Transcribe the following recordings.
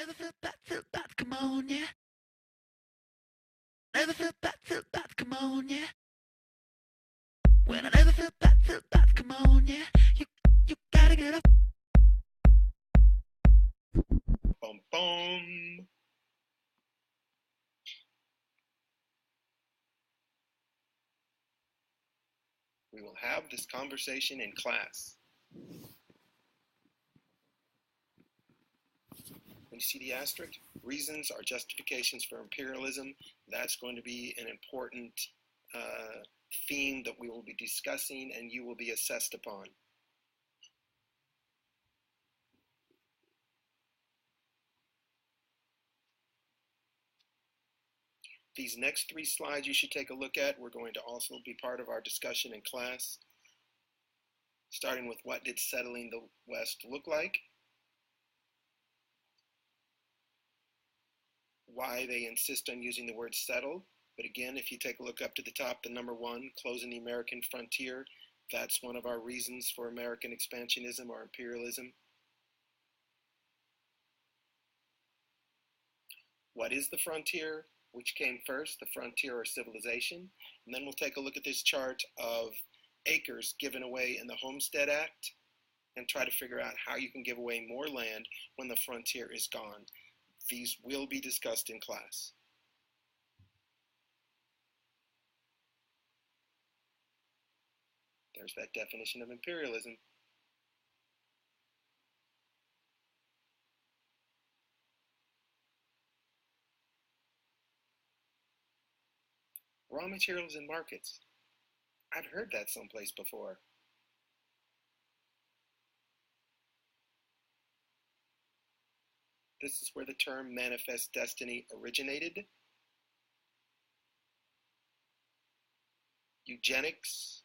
Never felt that, come on, yeah. Never felt that, come on, yeah. When I never felt that, come on, yeah. You gotta get up. Boom, boom. We will have this conversation in class. When you see the asterisk, reasons are justifications for imperialism. That's going to be an important theme that we will be discussing and you will be assessed upon. These next 3 slides you should take a look at. We're going to also be part of our discussion in class, starting with what did settling the West look like, why they insist on using the word settle. But again, if you take a look up to the top, the number 1, closing the American frontier, that's one of our reasons for American expansionism or imperialism. What is the frontier? Which came first, the frontier or civilization? And then we'll take a look at this chart of acres given away in the Homestead Act and try to figure out how you can give away more land when the frontier is gone. These will be discussed in class. There's that definition of imperialism. Raw materials and markets. I've heard that someplace before. This is where the term manifest destiny originated. Eugenics,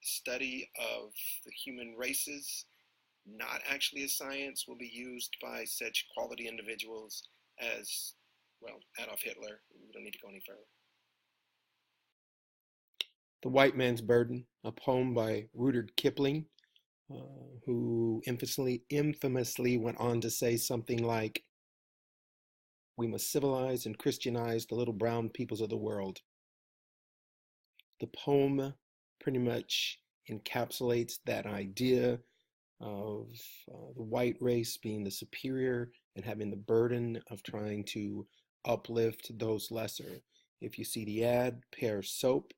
study of the human races, not actually a science, will be used by such quality individuals as, well, Adolf Hitler. We don't need to go any further. The White Man's Burden, a poem by Rudyard Kipling, who infamously went on to say something like, "We must civilize and Christianize the little brown peoples of the world." The poem pretty much encapsulates that idea of the white race being the superior and having the burden of trying to uplift those lesser. If you see the ad, Pear Soap,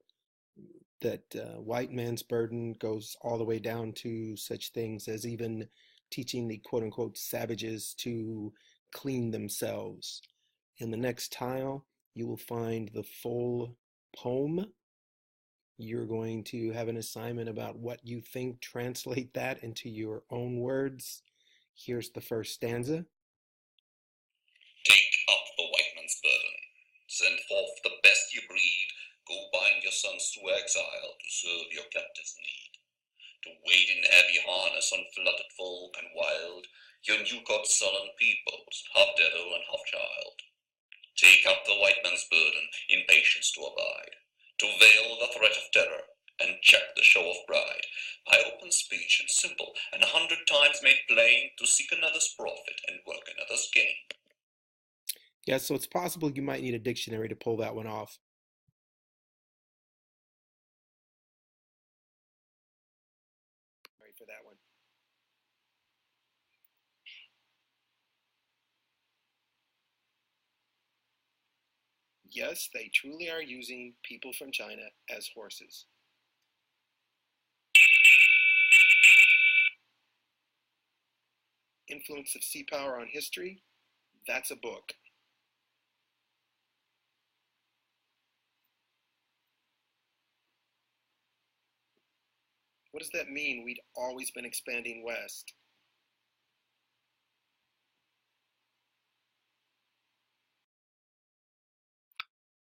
that white man's burden goes all the way down to such things as even teaching the quote unquote savages to clean themselves. In the next tile, you will find the full poem. You're going to have an assignment about what you think, translate that into your own words. Here's the first stanza. Take up the white man's burden. Send forth the best you breed. Go bind your sons to exile to serve your captives' need. To wait in heavy harness on flooded folk and wild, your new-cut sullen peoples, half devil and half child. Take up the white man's burden, in patience to abide, to veil the threat of terror, and check the show of pride, by open speech and simple, and 100 times made plain, to seek another's profit and work another's gain. Yeah, so it's possible you might need a dictionary to pull that one off. Sorry for that one. Yes, they truly are using people from China as horses. Influence of Sea Power on History, that's a book. What does that mean? We'd always been expanding west.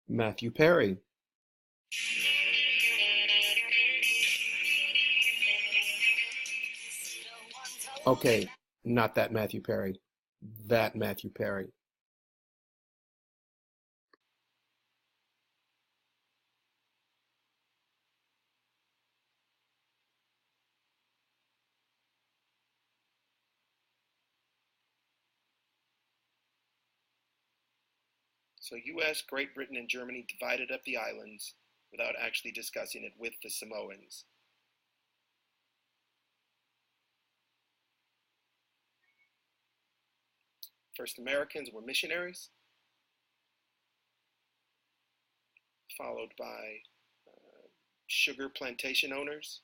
Matthew Perry. Okay, not that Matthew Perry. That Matthew Perry. So US, Great Britain, and Germany divided up the islands without actually discussing it with the Samoans. First Americans were missionaries, followed by sugar plantation owners.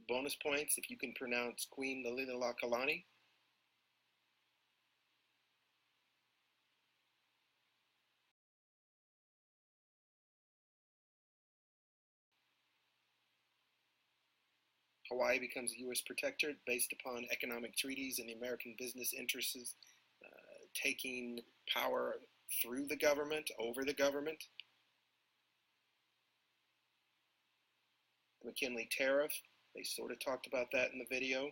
Bonus points if you can pronounce Queen Lililakalani. Hawaii becomes a U.S. protectorate based upon economic treaties and the American business interests taking power through the government, over the government. The McKinley Tariff, they sort of talked about that in the video.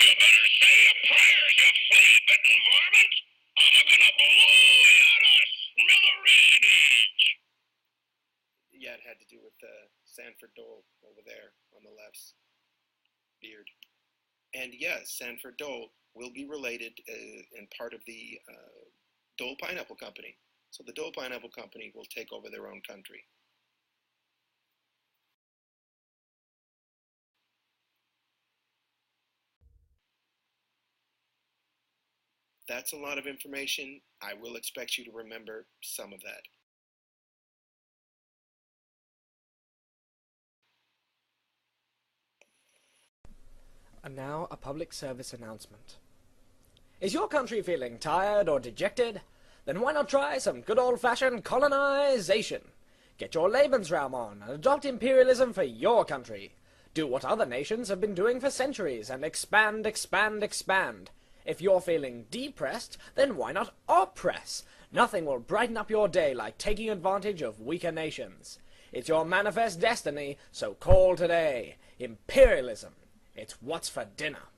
You better say your prayers, you flea-bitten varmint! I'm gonna blow you to smithereens! Yeah, it had to do with Sanford Dole over there on the left's beard. And yes, Sanford Dole will be related and part of the Dole Pineapple Company. So the Dole Pineapple Company will take over their own country. That's a lot of information. I will expect you to remember some of that. And now, a public service announcement. Is your country feeling tired or dejected? Then why not try some good old-fashioned colonization? Get your Lebensraum on and adopt imperialism for your country. Do what other nations have been doing for centuries and expand, expand, expand. If you're feeling depressed, then why not oppress? Nothing will brighten up your day like taking advantage of weaker nations. It's your manifest destiny, so call today. Imperialism. It's what's for dinner.